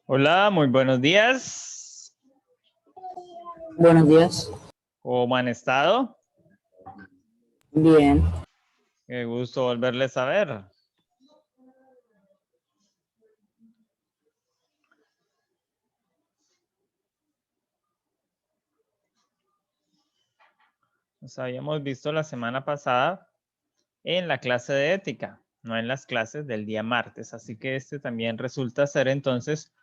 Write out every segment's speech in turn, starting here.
Hola, muy buenos días. Buenos días. ¿Cómo han estado? Bien. Qué gusto volverles a ver. Nos habíamos visto la semana pasada en la clase de ética, no en las clases del día martes. Así que este también resulta ser entonces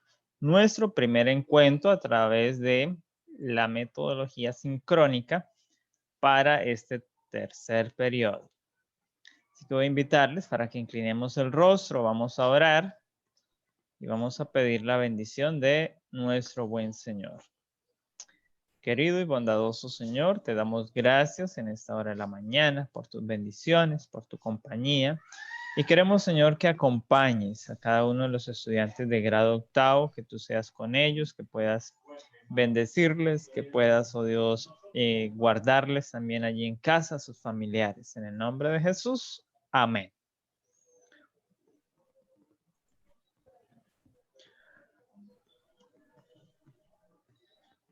nuestro primer encuentro a través de la metodología sincrónica para este tercer periodo. Así que voy a invitarles para que inclinemos el rostro, vamos a orar y vamos a pedir la bendición de nuestro buen Señor. Querido y bondadoso Señor, te damos gracias en esta hora de la mañana por tus bendiciones, por tu compañía. Y queremos, Señor, que acompañes a cada uno de los estudiantes de grado octavo, que tú seas con ellos, que puedas bendecirles, que puedas, oh Dios, guardarles también allí en casa, a sus familiares. En el nombre de Jesús, amén.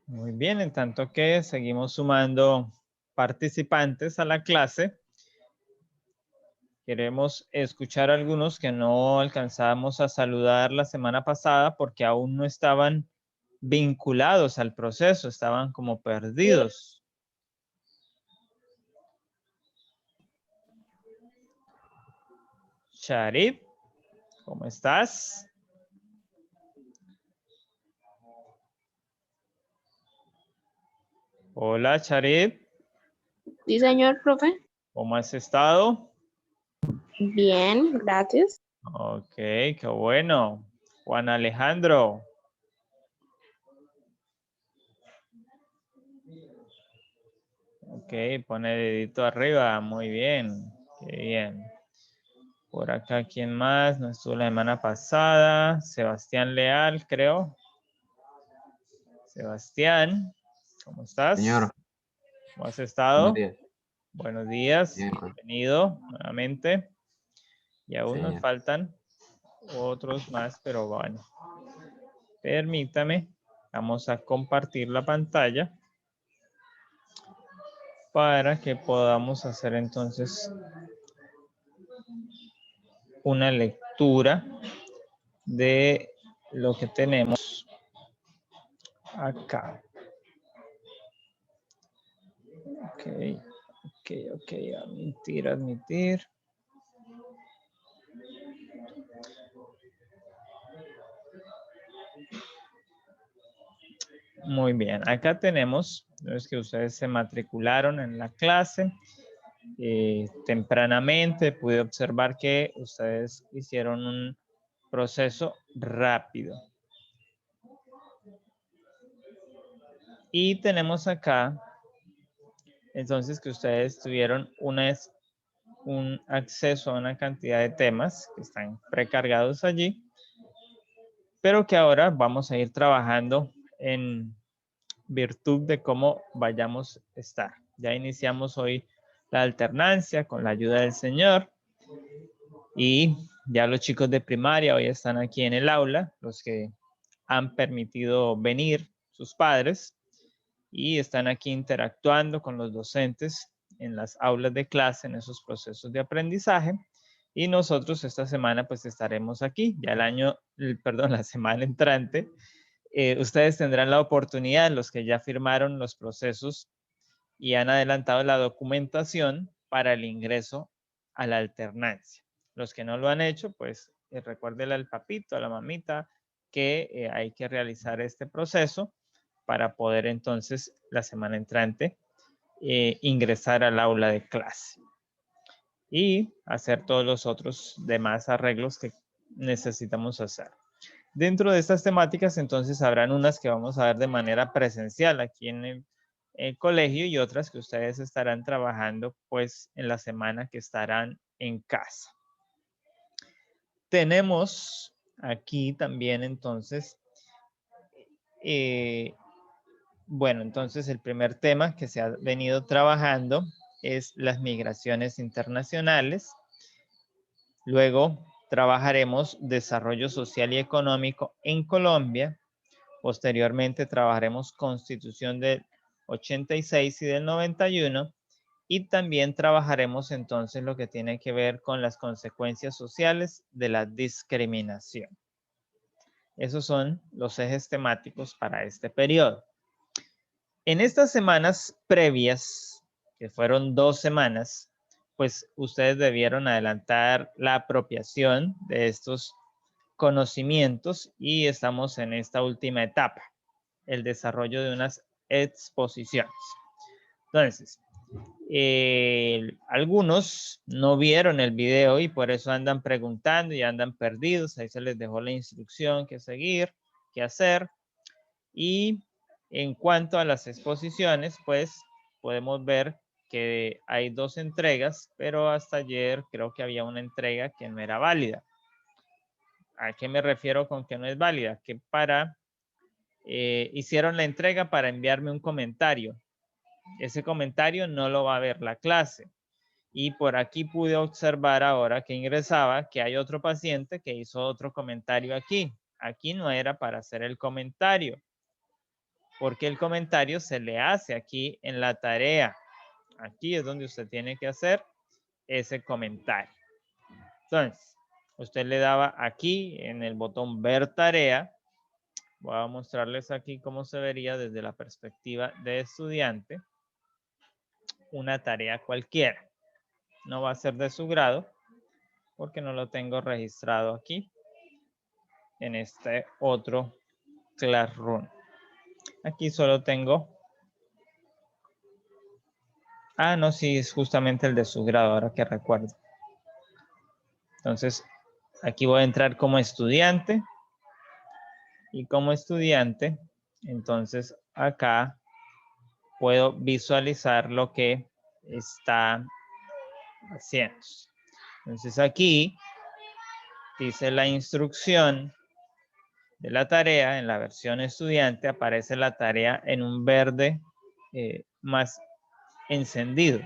Muy bien, en tanto que seguimos sumando participantes a la clase, queremos escuchar a algunos que no alcanzamos a saludar la semana pasada porque aún no estaban vinculados al proceso, estaban como perdidos. Sharif, ¿cómo estás? Hola, Sharif. Sí, señor profe. ¿Cómo has estado? Bien, gracias. Ok, qué bueno. Juan Alejandro. Ok, pone el dedito arriba. Muy bien. Qué bien. Por acá, ¿quién más? No estuvo la semana pasada. Sebastián Leal, creo. Sebastián, ¿cómo estás? Señor, ¿Cómo has buenos estado? días. Buenos días, Bien, bienvenido nuevamente. Y aún nos señor. faltan otros más, pero bueno. Permítame, vamos a compartir la pantalla para que podamos hacer entonces una lectura de lo que tenemos acá. Ok, admitir. Muy bien, acá tenemos, es que ustedes se matricularon en la clase tempranamente, pude observar que ustedes hicieron un proceso rápido. Y tenemos acá, entonces, que ustedes tuvieron un acceso a una cantidad de temas que están precargados allí, pero que ahora vamos a ir trabajando en virtud de cómo vayamos a estar. Ya iniciamos hoy la alternancia con la ayuda del Señor y ya los chicos de primaria hoy están aquí en el aula, los que han permitido venir sus padres y están aquí interactuando con los docentes en las aulas de clase, en esos procesos de aprendizaje. Y nosotros esta semana pues estaremos aquí, ya la semana entrante, ustedes tendrán la oportunidad, los que ya firmaron los procesos y han adelantado la documentación para el ingreso a la alternancia. Los que no lo han hecho, pues recuérdenle al papito, a la mamita, que hay que realizar este proceso para poder entonces la semana entrante ingresar al aula de clase y hacer todos los otros demás arreglos que necesitamos hacer. Dentro de estas temáticas, entonces, habrán unas que vamos a ver de manera presencial aquí en el colegio y otras que ustedes estarán trabajando, pues, en la semana que estarán en casa. Tenemos aquí también, entonces, bueno, entonces el primer tema que se ha venido trabajando es las migraciones internacionales. Luego trabajaremos desarrollo social y económico en Colombia. Posteriormente trabajaremos Constitución del 86 y del 91. Y también trabajaremos entonces lo que tiene que ver con las consecuencias sociales de la discriminación. Esos son los ejes temáticos para este periodo. En estas semanas previas, que fueron 2 semanas, pues ustedes debieron adelantar la apropiación de estos conocimientos y estamos en esta última etapa, el desarrollo de unas exposiciones. Entonces, algunos no vieron el video y por eso andan preguntando y andan perdidos. Ahí se les dejó la instrucción que seguir, qué hacer. Y en cuanto a las exposiciones, pues podemos ver que hay 2 entregas, pero hasta ayer creo que había una entrega que no era válida. ¿A qué me refiero con que no es válida? Que hicieron la entrega para enviarme un comentario. Ese comentario no lo va a ver la clase. Y por aquí pude observar ahora que ingresaba que hay otro paciente que hizo otro comentario aquí. Aquí no era para hacer el comentario, porque el comentario se le hace aquí en la tarea. Aquí es donde usted tiene que hacer ese comentario. Entonces, usted le daba aquí en el botón ver tarea. Voy a mostrarles aquí cómo se vería desde la perspectiva de estudiante. Una tarea cualquiera. No va a ser de su grado porque no lo tengo registrado aquí en este otro Classroom. Aquí solo tengo... Ah, no, sí, es justamente el de su grado, ahora que recuerdo. Entonces, aquí voy a entrar como estudiante. Y como estudiante, entonces acá puedo visualizar lo que está haciendo. Entonces aquí dice la instrucción de la tarea. En la versión estudiante aparece la tarea en un verde más encendido.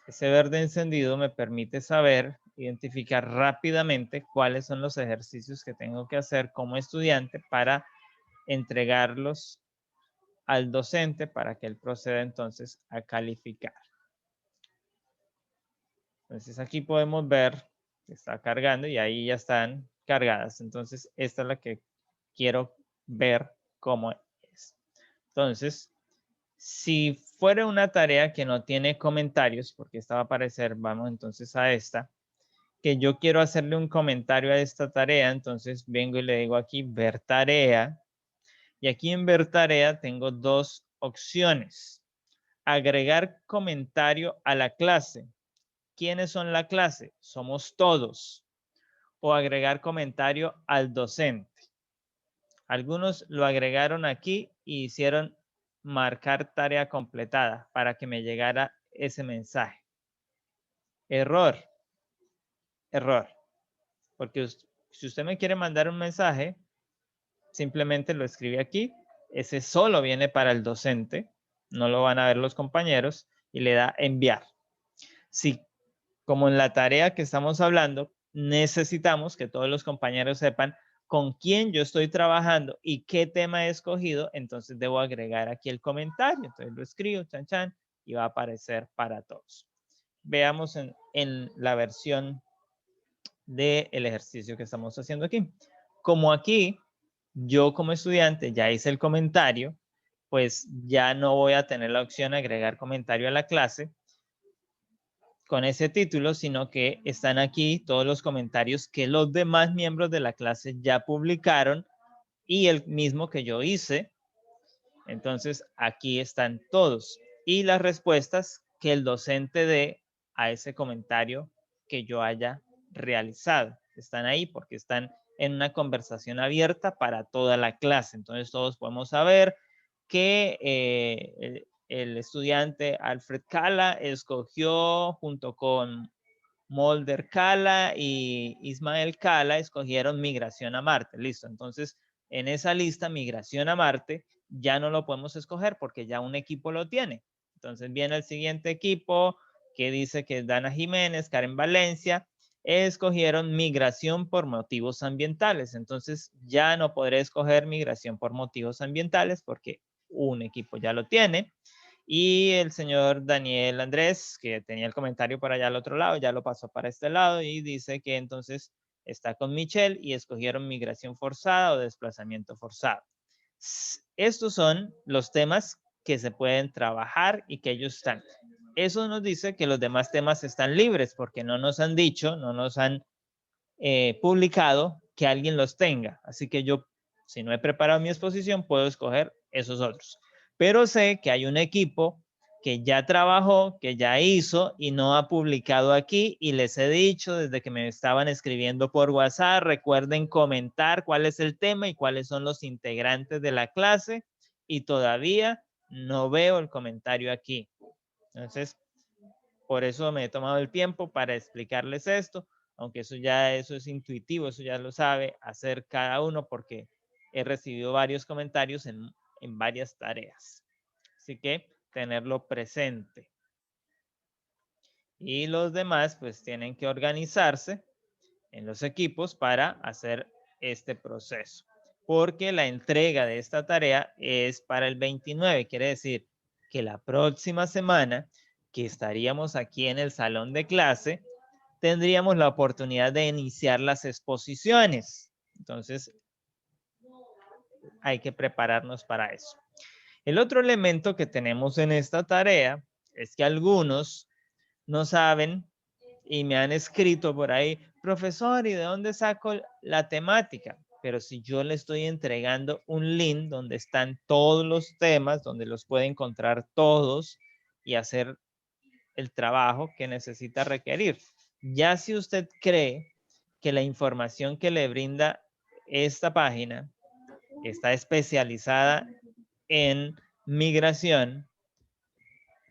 Ese verde encendido me permite saber, identificar rápidamente cuáles son los ejercicios que tengo que hacer como estudiante para entregarlos al docente para que él proceda entonces a calificar. Entonces aquí podemos ver que está cargando y ahí ya están cargadas. Entonces esta es la que quiero ver cómo es. Entonces, si fuera una tarea que no tiene comentarios, porque esta va a aparecer, vamos entonces a esta, que yo quiero hacerle un comentario a esta tarea, entonces vengo y le digo aquí ver tarea. Y aquí en ver tarea tengo 2 opciones. Agregar comentario a la clase. ¿Quiénes son la clase? Somos todos. O agregar comentario al docente. Algunos lo agregaron aquí y hicieron marcar tarea completada para que me llegara ese mensaje. Error. Error. Porque si usted me quiere mandar un mensaje, simplemente lo escribe aquí. Ese solo viene para el docente. No lo van a ver los compañeros y le da enviar. Si, como en la tarea que estamos hablando, necesitamos que todos los compañeros sepan con quién yo estoy trabajando y qué tema he escogido, entonces debo agregar aquí el comentario. Entonces lo escribo, chan, chan, y va a aparecer para todos. Veamos en la versión del ejercicio que estamos haciendo aquí. Como aquí, yo como estudiante ya hice el comentario, pues ya no voy a tener la opción de agregar comentario a la clase con ese título, sino que están aquí todos los comentarios que los demás miembros de la clase ya publicaron y el mismo que yo hice. Entonces, aquí están todos. Y las respuestas que el docente dé a ese comentario que yo haya realizado. Están ahí porque están en una conversación abierta para toda la clase. Entonces, todos podemos saber que el estudiante Alfred Cala escogió junto con Molder Cala y Ismael Cala escogieron migración a Marte. Listo. Entonces, en esa lista, migración a Marte, ya no lo podemos escoger porque ya un equipo lo tiene. Entonces viene el siguiente equipo que dice que es Dana Jiménez, Karen Valencia, escogieron migración por motivos ambientales. Entonces ya no podré escoger migración por motivos ambientales porque un equipo ya lo tiene. Y el señor Daniel Andrés, que tenía el comentario por allá al otro lado, ya lo pasó para este lado y dice que entonces está con Michelle y escogieron migración forzada o desplazamiento forzado. Estos son los temas que se pueden trabajar y que ellos están. Eso nos dice que los demás temas están libres porque no nos han dicho, no nos han publicado que alguien los tenga. Así que yo, si no he preparado mi exposición, puedo escoger esos otros. Pero sé que hay un equipo que ya trabajó, que ya hizo y no ha publicado aquí y les he dicho desde que me estaban escribiendo por WhatsApp, recuerden comentar cuál es el tema y cuáles son los integrantes de la clase y todavía no veo el comentario aquí. Entonces, por eso me he tomado el tiempo para explicarles esto, aunque eso es intuitivo, eso ya lo sabe hacer cada uno porque he recibido varios comentarios en varias tareas. Así que tenerlo presente. Y los demás pues tienen que organizarse en los equipos para hacer este proceso. Porque la entrega de esta tarea es para el 29, quiere decir que la próxima semana que estaríamos aquí en el salón de clase, tendríamos la oportunidad de iniciar las exposiciones. Entonces, hay que prepararnos para eso. El otro elemento que tenemos en esta tarea es que algunos no saben y me han escrito por ahí, profesor, ¿y de dónde saco la temática? Pero si yo le estoy entregando un link donde están todos los temas, donde los puede encontrar todos y hacer el trabajo que necesita requerir. Ya si usted cree que la información que le brinda esta página está especializada en migración,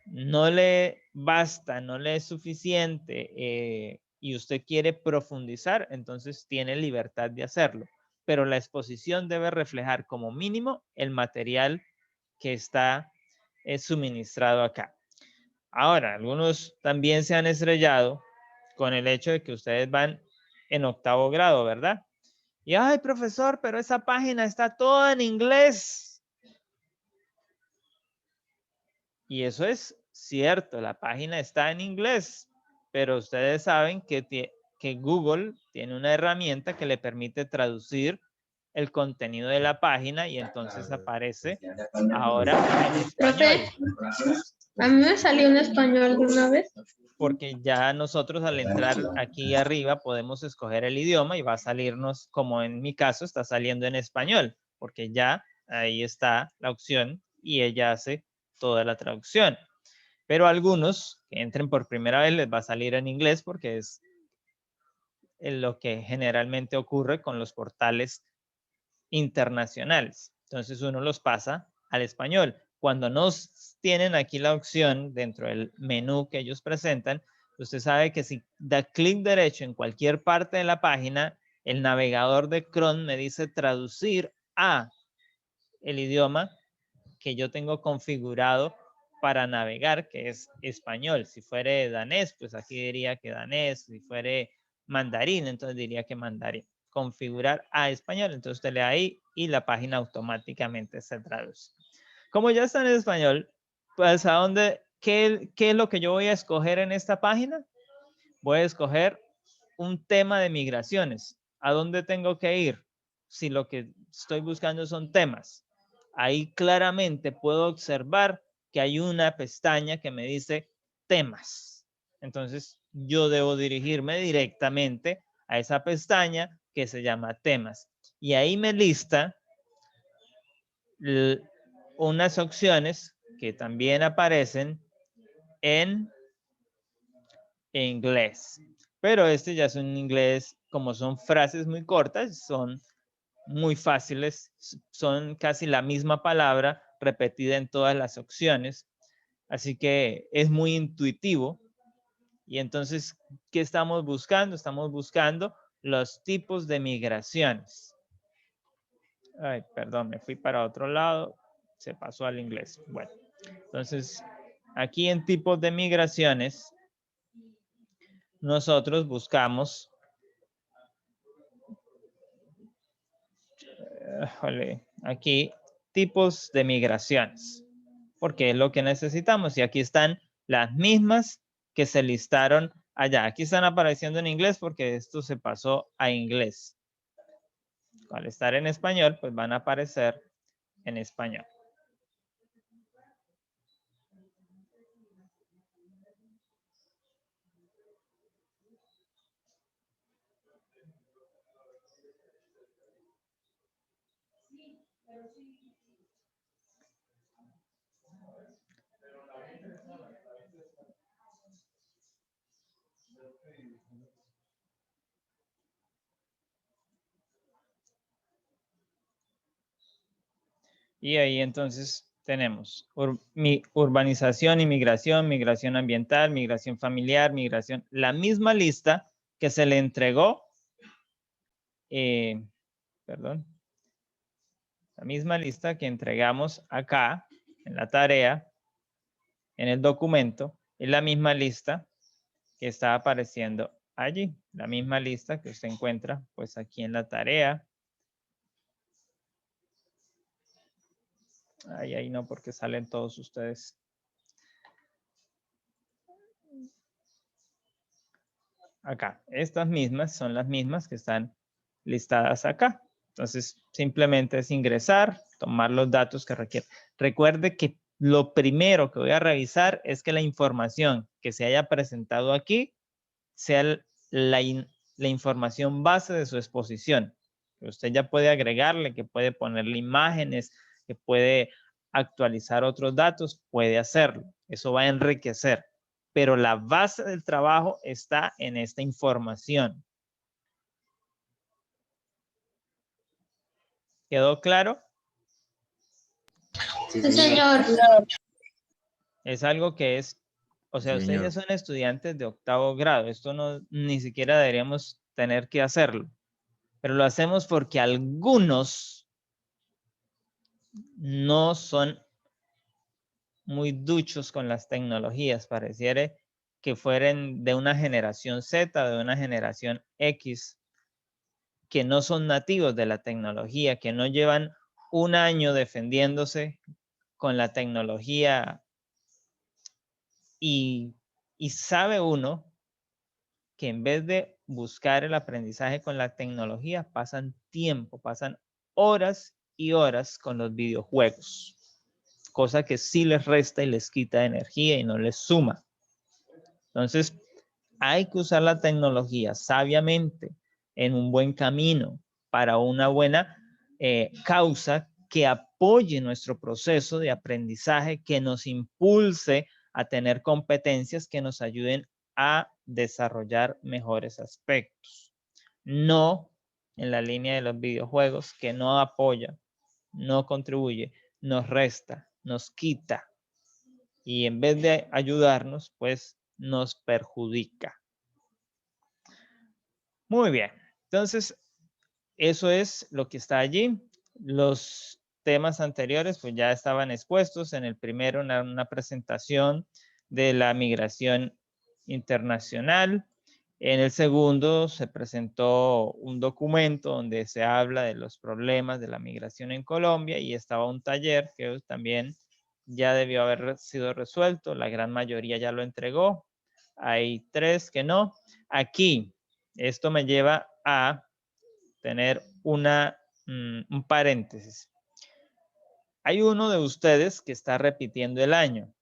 no le basta, no le es suficiente y usted quiere profundizar, entonces tiene libertad de hacerlo. Pero la exposición debe reflejar como mínimo el material que está suministrado acá. Ahora, algunos también se han estrellado con el hecho de que ustedes van en 8º grado, ¿verdad? Y, ay, profesor, pero esa página está toda en inglés. Y eso es cierto, la página está en inglés, pero ustedes saben que Google tiene una herramienta que le permite traducir el contenido de la página y entonces aparece ahora en español. Profe, a mí me salió en español de una vez. Porque ya nosotros al entrar aquí arriba podemos escoger el idioma y va a salirnos, como en mi caso, está saliendo en español, porque ya ahí está la opción y ella hace toda la traducción. Pero a algunos que entren por primera vez les va a salir en inglés porque es lo que generalmente ocurre con los portales internacionales. Entonces uno los pasa al español. Cuando no tienen aquí la opción dentro del menú que ellos presentan, usted sabe que si da clic derecho en cualquier parte de la página, el navegador de Chrome me dice traducir a el idioma que yo tengo configurado para navegar, que es español. Si fuere danés, pues aquí diría que danés. Si fuere mandarín, entonces diría que mandarín. Configurar a español, entonces usted le da ahí y la página automáticamente se traduce. Como ya está en español, pues ¿a dónde, qué es lo que yo voy a escoger en esta página? Voy a escoger un tema de migraciones. ¿A dónde tengo que ir? Si lo que estoy buscando son temas. Ahí claramente puedo observar que hay una pestaña que me dice temas. Entonces yo debo dirigirme directamente a esa pestaña que se llama temas. Y ahí me lista unas opciones que también aparecen en inglés. Pero este ya es un inglés, como son frases muy cortas, son muy fáciles, son casi la misma palabra repetida en todas las opciones. Así que es muy intuitivo. Y entonces, ¿qué estamos buscando? Estamos buscando los tipos de migraciones. Ay, perdón, me fui para otro lado. Se pasó al inglés. Bueno, entonces, aquí en tipos de migraciones, nosotros buscamos aquí tipos de migraciones, porque es lo que necesitamos. Y aquí están las mismas que se listaron allá. Aquí están apareciendo en inglés porque esto se pasó a inglés. Al estar en español, pues van a aparecer en español. Y ahí entonces tenemos urbanización, inmigración, migración ambiental, migración familiar, migración, la misma lista que se le entregó, perdón, la misma lista que entregamos acá en la tarea, en el documento, es la misma lista que está apareciendo allí, la misma lista que usted encuentra pues aquí en la tarea. Ahí no, porque salen todos ustedes. Acá, estas mismas son las mismas que están listadas acá. Entonces, simplemente es ingresar, tomar los datos que requiere. Recuerde que lo primero que voy a revisar es que la información que se haya presentado aquí sea la información base de su exposición. Usted ya puede agregarle, que puede ponerle imágenes, que puede actualizar otros datos, puede hacerlo. Eso va a enriquecer. Pero la base del trabajo está en esta información. ¿Quedó claro? Sí, señor. Es algo que es, o sea, ustedes ya son estudiantes de octavo grado. Esto no, ni siquiera deberíamos tener que hacerlo. Pero lo hacemos porque algunos no son muy duchos con las tecnologías. Pareciera que fueran de una generación Z, de una generación X, que no son nativos de la tecnología, que no llevan un año defendiéndose con la tecnología y sabe uno que en vez de buscar el aprendizaje con la tecnología, pasan tiempo, pasan horas y horas con los videojuegos, cosa que sí les resta y les quita energía y no les suma. Entonces, hay que usar la tecnología sabiamente, en un buen camino, para una buena causa que apoye nuestro proceso de aprendizaje, que nos impulse a tener competencias que nos ayuden a desarrollar mejores aspectos. No en la línea de los videojuegos, que no apoya, no contribuye, nos resta, nos quita. Y en vez de ayudarnos, pues nos perjudica. Muy bien. Entonces, eso es lo que está allí. Los temas anteriores pues ya estaban expuestos. En el primero, una presentación de la migración internacional. En el segundo se presentó un documento donde se habla de los problemas de la migración en Colombia y estaba un taller que también ya debió haber sido resuelto. La gran mayoría ya lo entregó. Hay 3 que no. Aquí, esto me lleva a tener un paréntesis. Hay uno de ustedes que está repitiendo el año.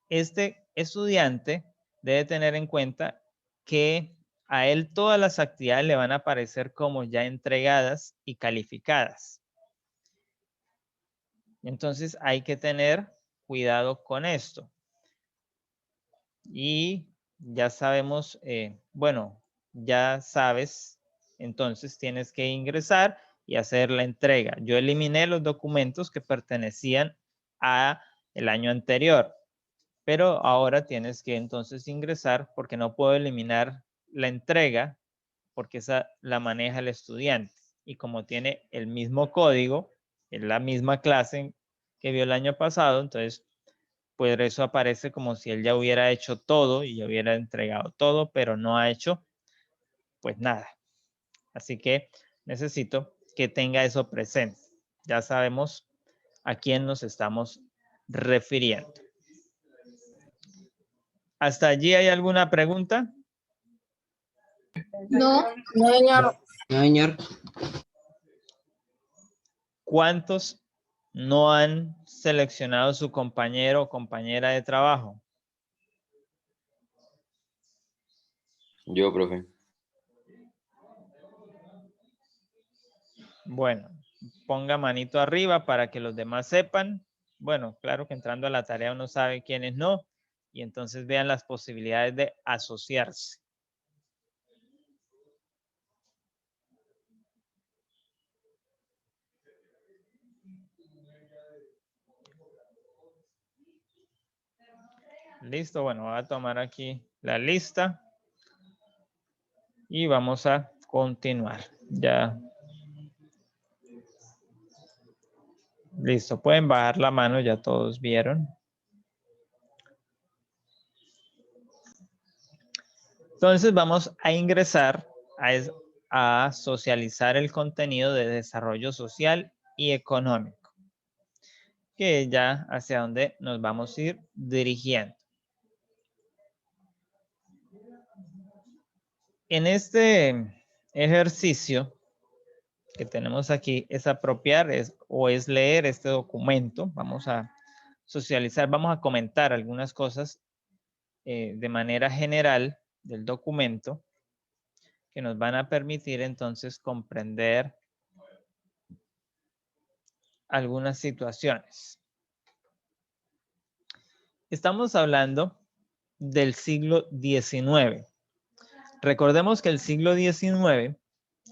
Este estudiante debe tener en cuenta que a él todas las actividades le van a aparecer como ya entregadas y calificadas. Entonces hay que tener cuidado con esto. Y ya sabemos, bueno, ya sabes, entonces tienes que ingresar y hacer la entrega. Yo eliminé los documentos que pertenecían a el año anterior, pero ahora tienes que entonces ingresar porque no puedo eliminar la entrega porque esa la maneja el estudiante. Y como tiene el mismo código, en la misma clase que vio el año pasado, entonces por eso aparece como si él ya hubiera hecho todo y ya hubiera entregado todo, pero no ha hecho pues nada. Así que necesito que tenga eso presente. Ya sabemos a quién nos estamos refiriendo. ¿Hasta allí hay alguna pregunta? No, No, señor. No, señor. ¿Cuántos no han seleccionado su compañero o compañera de trabajo? Yo, profe. Bueno, ponga manito arriba para que los demás sepan. Bueno, claro que entrando a la tarea uno sabe quiénes no, y entonces vean las posibilidades de asociarse. Listo, bueno, voy a tomar aquí la lista y vamos a continuar. Ya. Listo, pueden bajar la mano, ya todos vieron. Entonces vamos a ingresar a socializar el contenido de desarrollo social y económico, que es ya hacia donde nos vamos a ir dirigiendo. En este ejercicio que tenemos aquí es apropiar o es leer este documento. Vamos a socializar, vamos a comentar algunas cosas de manera general del documento que nos van a permitir entonces comprender algunas situaciones. Estamos hablando del siglo XIX. Recordemos que el siglo XIX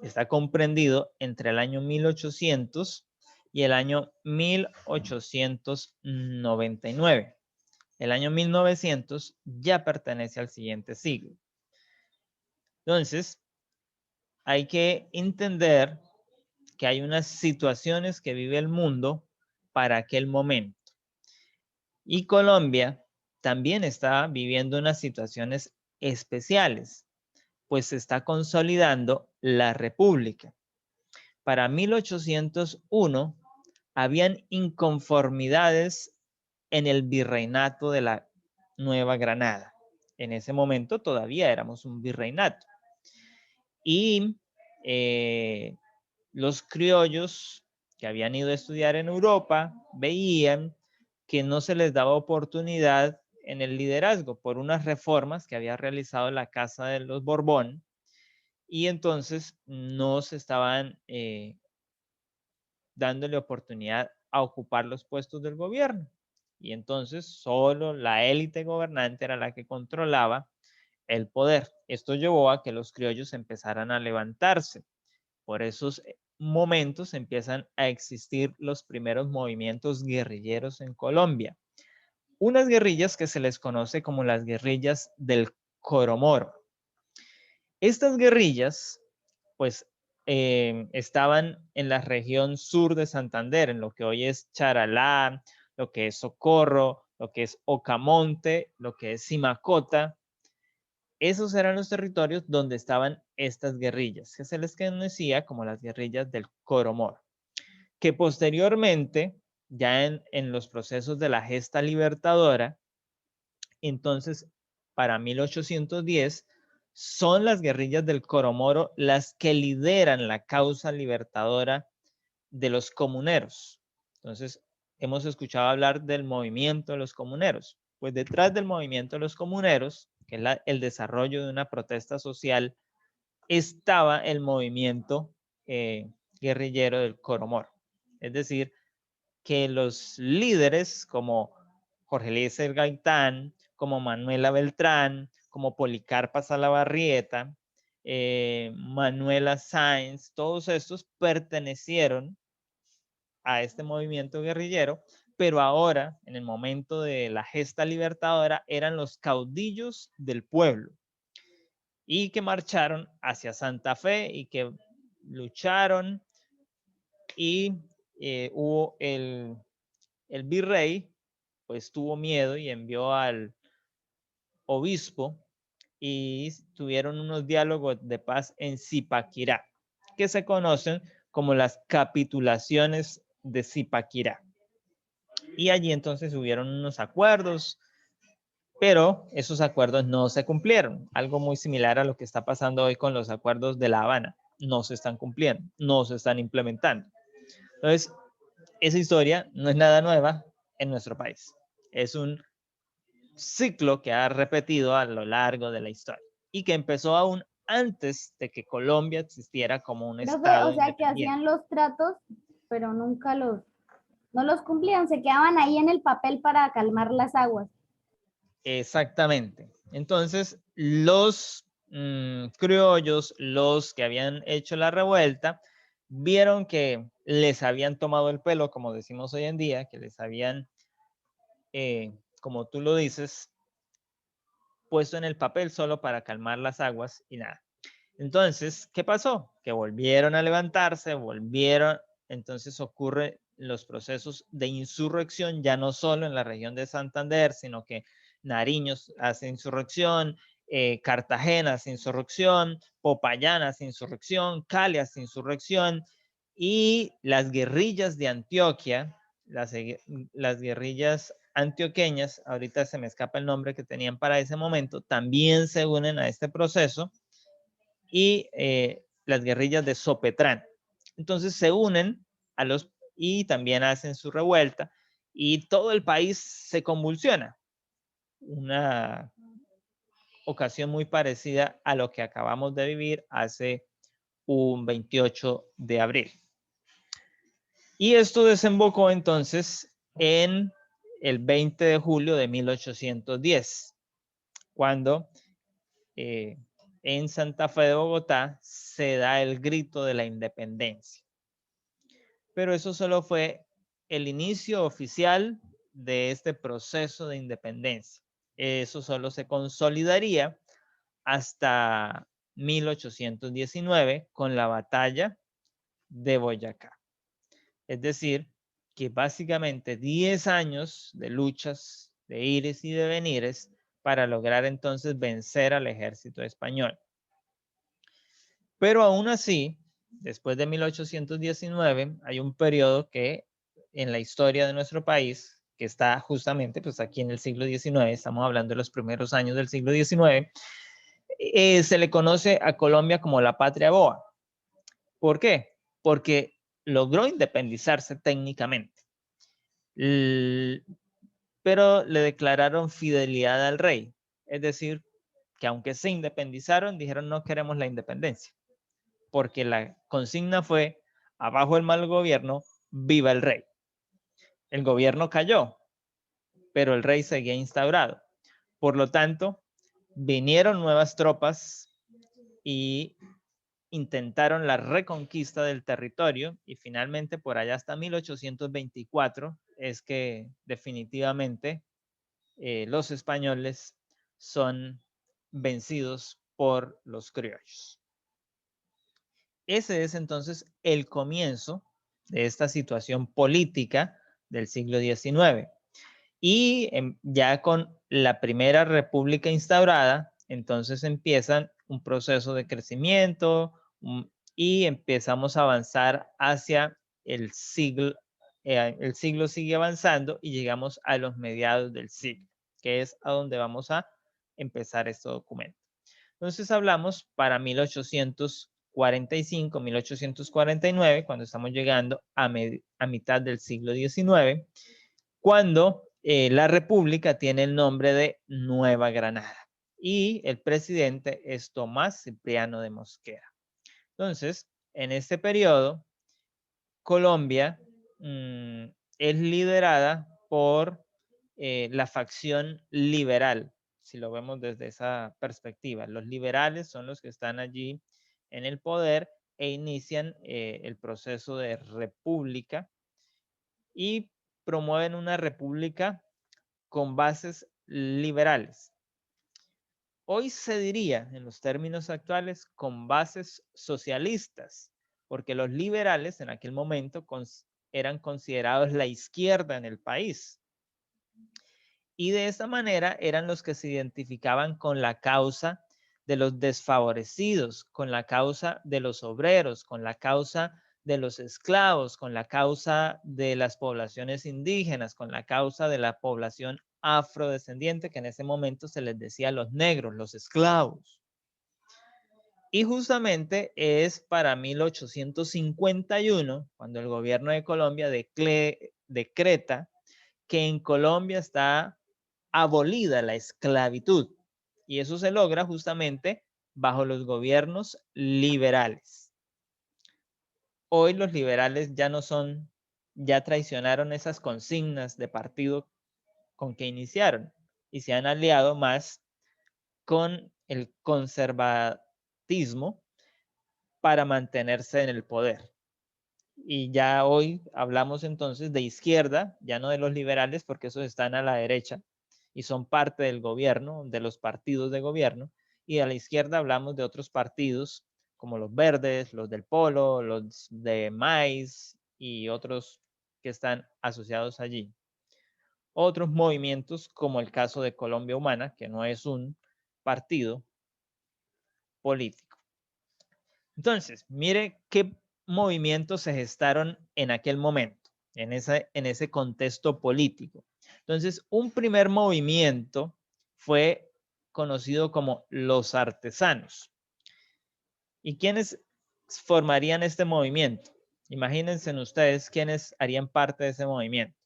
está comprendido entre el año 1800 y el año 1899. El año 1900 ya pertenece al siguiente siglo. Entonces, hay que entender que hay unas situaciones que vive el mundo para aquel momento. Y Colombia también está viviendo unas situaciones especiales, pues se está consolidando la República. Para 1801 habían inconformidades en el virreinato de la Nueva Granada. En ese momento todavía éramos un virreinato. Y los criollos que habían ido a estudiar en Europa veían que no se les daba oportunidad en el liderazgo por unas reformas que había realizado la Casa de los Borbón, y entonces no se estaban dándole oportunidad a ocupar los puestos del gobierno. Y entonces solo la élite gobernante era la que controlaba el poder. Esto llevó a que los criollos empezaran a levantarse. Por esos momentos empiezan a existir los primeros movimientos guerrilleros en Colombia. Unas guerrillas que se les conoce como las guerrillas del Coromoro. Estas guerrillas, pues, estaban en la región sur de Santander, en lo que hoy es Charalá, lo que es Socorro, lo que es Ocamonte, lo que es Simacota. Esos eran los territorios donde estaban estas guerrillas, que se les conocía como las guerrillas del Coromoro, que posteriormente, ya en los procesos de la gesta libertadora, entonces para 1810, son las guerrillas del Coromoro las que lideran la causa libertadora de los comuneros. Entonces, hemos escuchado hablar del movimiento de los comuneros. Pues detrás del movimiento de los comuneros, que es el desarrollo de una protesta social, estaba el movimiento guerrillero del Coromoro. Es decir, que los líderes como Jorge Eliezer Gaitán, como Manuela Beltrán, como Policarpa Salabarrieta, Manuela Sáenz, todos estos pertenecieron a este movimiento guerrillero, pero ahora, en el momento de la gesta libertadora, eran los caudillos del pueblo y que marcharon hacia Santa Fe y que lucharon, y hubo el virrey pues tuvo miedo y envió al obispo y tuvieron unos diálogos de paz en Zipaquirá, que se conocen como las capitulaciones de Zipaquirá. Y allí entonces hubieron unos acuerdos, pero esos acuerdos no se cumplieron. Algo muy similar a lo que está pasando hoy con los acuerdos de La Habana. No se están cumpliendo, no se están implementando. Entonces, esa historia no es nada nueva en nuestro país. Es un ciclo que ha repetido a lo largo de la historia y que empezó aún antes de que Colombia existiera como un Profe, estado o sea que independiente. hacían los tratos, pero nunca no los cumplían, se quedaban ahí en el papel para calmar las aguas. Exactamente. Entonces, los criollos, los que habían hecho la revuelta, vieron que les habían tomado el pelo, como decimos hoy en día, que les habían, como tú lo dices, puesto en el papel solo para calmar las aguas y nada. Entonces, ¿qué pasó? Que volvieron a levantarse, entonces ocurren los procesos de insurrección, ya no solo en la región de Santander, sino que Nariño hace insurrección, Cartagena hace insurrección, Popayán hace insurrección, Cali hace insurrección, y las guerrillas de Antioquia, las guerrillas antioqueñas, ahorita se me escapa el nombre que tenían para ese momento, también se unen a este proceso, y las guerrillas de Sopetrán. Entonces se unen y también hacen su revuelta y todo el país se convulsiona. Una ocasión muy parecida a lo que acabamos de vivir hace un 28 de abril. Y esto desembocó entonces en el 20 de julio de 1810, cuando en Santa Fe de Bogotá se da el grito de la independencia. Pero eso solo fue el inicio oficial de este proceso de independencia. Eso solo se consolidaría hasta 1819 con la batalla de Boyacá. Es decir, que básicamente 10 años de luchas, de ires y de venires, para lograr entonces vencer al ejército español. Pero aún así, después de 1819, hay un periodo que en la historia de nuestro país, que está justamente pues aquí en el siglo XIX, estamos hablando de los primeros años del siglo XIX, se le conoce a Colombia como la patria boa. ¿Por qué? Porque logró independizarse técnicamente, pero le declararon fidelidad al rey. Es decir, que aunque se independizaron, dijeron no queremos la independencia, porque la consigna fue abajo el mal gobierno, viva el rey. El gobierno cayó, pero el rey seguía instaurado. Por lo tanto, vinieron nuevas tropas y intentaron la reconquista del territorio y finalmente por allá hasta 1824 es que definitivamente los españoles son vencidos por los criollos. Ese es entonces el comienzo de esta situación política del siglo XIX. Y ya con la primera república instaurada, entonces empiezan un proceso de crecimiento y empezamos a avanzar hacia el siglo sigue avanzando y llegamos a los mediados del siglo, que es a donde vamos a empezar este documento. Entonces hablamos para 1845, 1849, cuando estamos llegando a mitad del siglo XIX, cuando la república tiene el nombre de Nueva Granada y el presidente es Tomás Cipriano de Mosquera. Entonces, en este periodo, Colombia es liderada por la facción liberal, si lo vemos desde esa perspectiva. Los liberales son los que están allí en el poder e inician el proceso de república y promueven una república con bases liberales. Hoy se diría, en los términos actuales, con bases socialistas, porque los liberales en aquel momento eran considerados la izquierda en el país. Y de esta manera eran los que se identificaban con la causa de los desfavorecidos, con la causa de los obreros, con la causa de los esclavos, con la causa de las poblaciones indígenas, con la causa de la población afrodescendiente, que en ese momento se les decía los negros, los esclavos. Y justamente es para 1851, cuando el gobierno de Colombia decreta que en Colombia está abolida la esclavitud. Y eso se logra justamente bajo los gobiernos liberales. Hoy los liberales ya no son, ya traicionaron esas consignas de partido con que iniciaron y se han aliado más con el conservatismo para mantenerse en el poder. Y ya hoy hablamos entonces de izquierda, ya no de los liberales, porque esos están a la derecha y son parte del gobierno, de los partidos de gobierno. Y a la izquierda hablamos de otros partidos como los verdes, los del Polo, los de Maíz y otros que están asociados allí. Otros movimientos como el caso de Colombia Humana, que no es un partido político. Entonces, mire qué movimientos se gestaron en aquel momento, en ese contexto político. Entonces, un primer movimiento fue conocido como los artesanos. ¿Y quiénes formarían este movimiento? Imagínense ustedes quiénes harían parte de ese movimiento.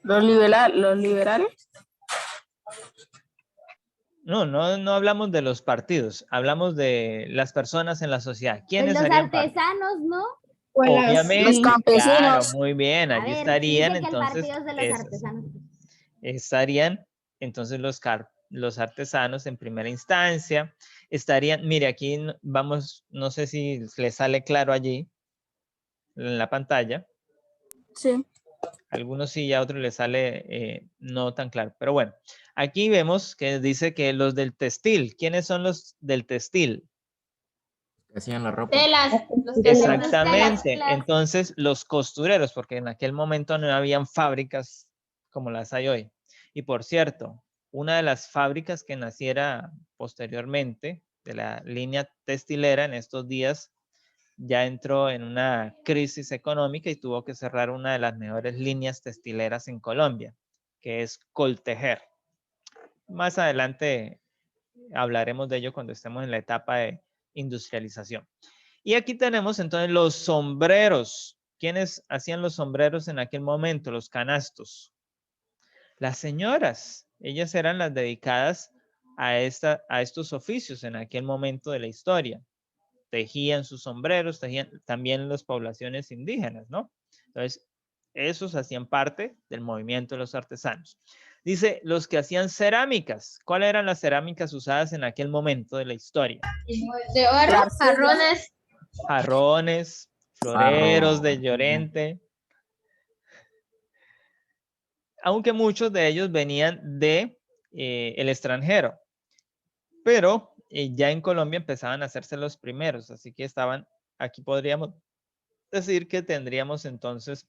Los liberales. No hablamos de los partidos, hablamos de las personas en la sociedad. Pues ¿Quiénes los harían parte? artesanos, ¿no? O Obviamente, los campesinos. claro, muy bien, A allí ver, estarían dice que el entonces partido es de los artesanos. estarían entonces los artesanos en primera instancia, estarían, mire, aquí vamos, no sé si les sale claro allí en la pantalla, Sí. algunos sí y a otros les sale no tan claro, pero bueno, aquí vemos que dice que los del textil, ¿quiénes son los del textil? Que hacían la ropa. Telas, los que hacen las Exactamente, telas. entonces los costureros, porque en aquel momento no habían fábricas como las hay hoy. Y por cierto, una de las fábricas que naciera posteriormente de la línea textilera en estos días ya entró en una crisis económica y tuvo que cerrar una de las mejores líneas textileras en Colombia, que es Coltejer. Más adelante hablaremos de ello cuando estemos en la etapa de industrialización. Y aquí tenemos entonces los sombreros. ¿Quiénes hacían los sombreros en aquel momento? Los canastos. Las señoras. Ellas eran las dedicadas a estos oficios en aquel momento de la historia. Tejían sus sombreros, tejían también las poblaciones indígenas, ¿no? Entonces, esos hacían parte del movimiento de los artesanos. Dice, los que hacían cerámicas. ¿Cuáles eran las cerámicas usadas en aquel momento de la historia? de oro, jarrones. Jarrones, floreros de Llorente. Aunque muchos de ellos venían de el extranjero. Pero ya en Colombia empezaban a hacerse los primeros. Así que estaban, aquí podríamos decir que tendríamos entonces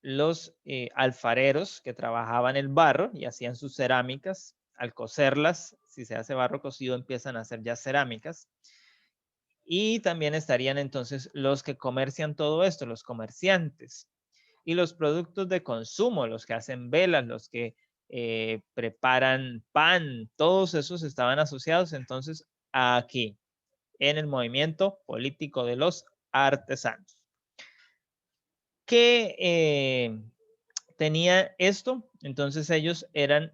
los alfareros que trabajaban el barro y hacían sus cerámicas. Al coserlas, si se hace barro cocido, empiezan a hacer ya cerámicas. Y también estarían entonces los que comercian todo esto, los comerciantes. Y los productos de consumo, los que hacen velas, los que preparan pan, todos esos estaban asociados entonces aquí, en el movimiento político de los artesanos. ¿Qué tenía esto? Entonces ellos eran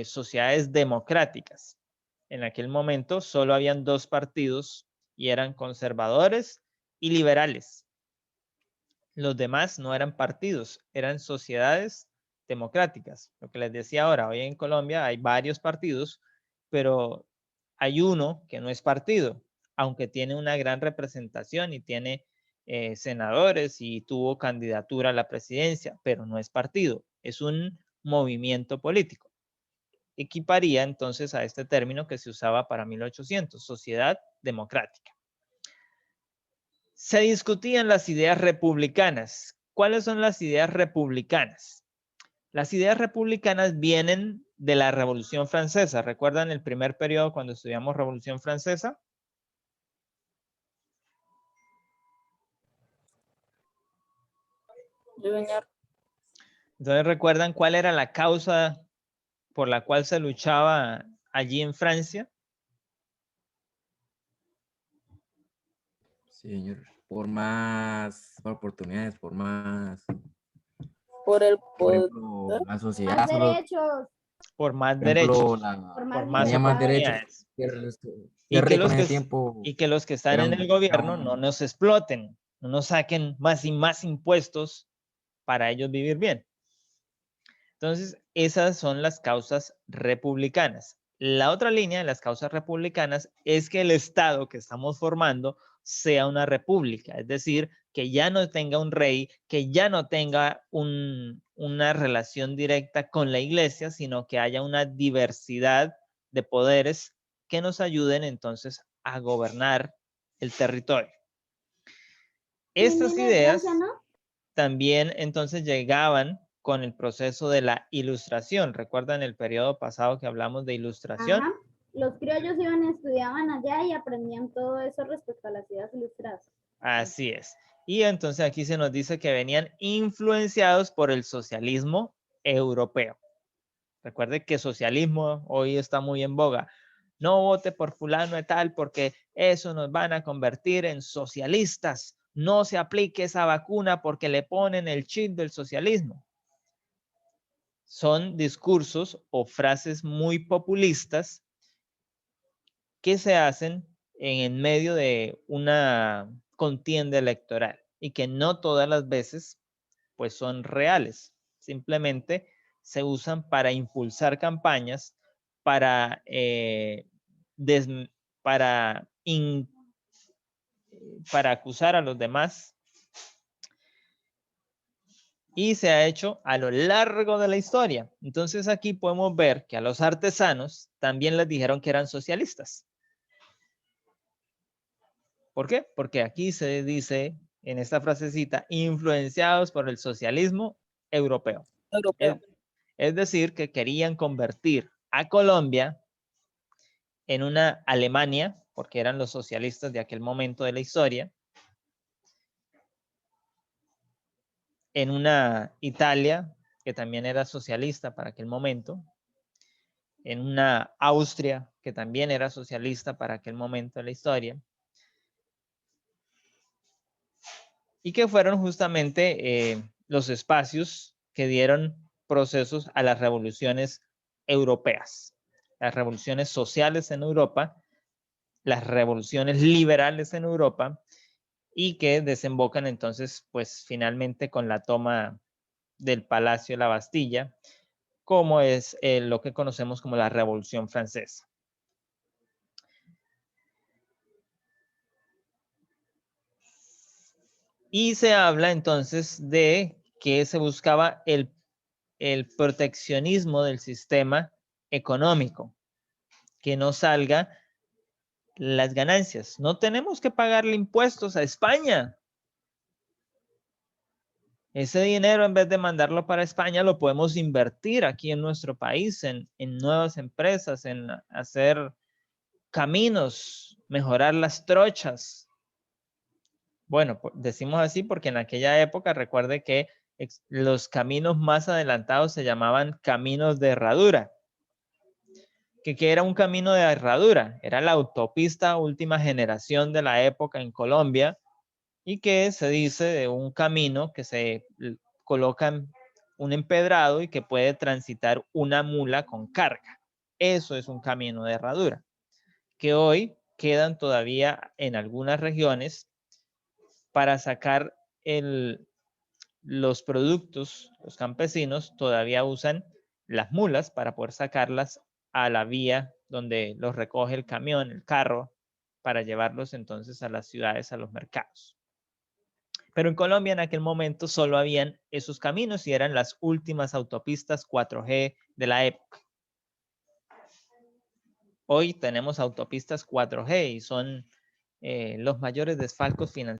sociedades democráticas. En aquel momento solo habían dos partidos y eran conservadores y liberales. Los demás no eran partidos, eran sociedades democráticas. Lo que les decía ahora, hoy en Colombia hay varios partidos, pero hay uno que no es partido, aunque tiene una gran representación y tiene senadores y tuvo candidatura a la presidencia, pero no es partido, es un movimiento político. Equiparía entonces a este término que se usaba para 1800, sociedad democrática. Se discutían las ideas republicanas. ¿Cuáles son las ideas republicanas? Las ideas republicanas vienen de la Revolución Francesa. ¿Recuerdan el primer periodo cuando estudiamos Revolución Francesa? Sí, señor. Entonces, ¿recuerdan cuál era la causa por la cual se luchaba allí en Francia? Sí, señor. Por más oportunidades, por más, Por el por poder. ejemplo, la sociedad Más solo, derechos. Por más por ejemplo, derechos, Por por más más tenía más derechos oportunidades. que Y que rico en los que, ese tiempo. y que los que están en el gobierno no nos exploten, no nos saquen más y más impuestos para ellos vivir bien. Entonces, esas son las causas republicanas. La otra línea de las causas republicanas es que el Estado que estamos formando sea una república, es decir, que ya no tenga un rey, que ya no tenga una relación directa con la iglesia, sino que haya una diversidad de poderes que nos ayuden entonces a gobernar el territorio. Estas ideas también entonces llegaban con el proceso de la ilustración. ¿Recuerdan el periodo pasado que hablamos de ilustración? Ajá. Los criollos iban y estudiaban allá y aprendían todo eso respecto a las ideas ilustradas. Así es. Y entonces aquí se nos dice que venían influenciados por el socialismo europeo. Recuerde que socialismo hoy está muy en boga. No vote por fulano y tal porque eso nos van a convertir en socialistas. No se aplique esa vacuna porque le ponen el chip del socialismo. Son discursos o frases muy populistas que se hacen en medio de una contienda electoral y que no todas las veces pues son reales. Simplemente se usan para impulsar campañas, para, para, para acusar a los demás. Y se ha hecho a lo largo de la historia. Entonces aquí podemos ver que a los artesanos también les dijeron que eran socialistas. ¿Por qué? Porque aquí se dice en esta frasecita, influenciados por el socialismo europeo. Es decir, que querían convertir a Colombia en una Alemania, porque eran los socialistas de aquel momento de la historia, en una Italia, que también era socialista para aquel momento, en una Austria, que también era socialista para aquel momento de la historia, y que fueron justamente los espacios que dieron procesos a las revoluciones europeas, las revoluciones sociales en Europa, las revoluciones liberales en Europa, y que desembocan entonces, pues finalmente con la toma del Palacio de la Bastilla, como es lo que conocemos como la Revolución Francesa. Y se habla entonces de que se buscaba el proteccionismo del sistema económico, que no salga las ganancias. No tenemos que pagarle impuestos a España. Ese dinero, en vez de mandarlo para España, lo podemos invertir aquí en nuestro país, en nuevas empresas, en hacer caminos, mejorar las trochas. Bueno, decimos así porque en aquella época, recuerde que los caminos más adelantados se llamaban caminos de herradura. ¿Qué era un camino de herradura? Era la autopista última generación de la época en Colombia, y que se dice de un camino que se coloca un empedrado y que puede transitar una mula con carga. Eso es un camino de herradura, que hoy quedan todavía en algunas regiones para sacar los productos. Los campesinos todavía usan las mulas para poder sacarlas a la vía donde los recoge el camión, el carro, para llevarlos entonces a las ciudades, a los mercados. Pero en Colombia en aquel momento solo habían esos caminos y eran las últimas autopistas 4G de la época. Hoy tenemos autopistas 4G y son los mayores desfalcos financieros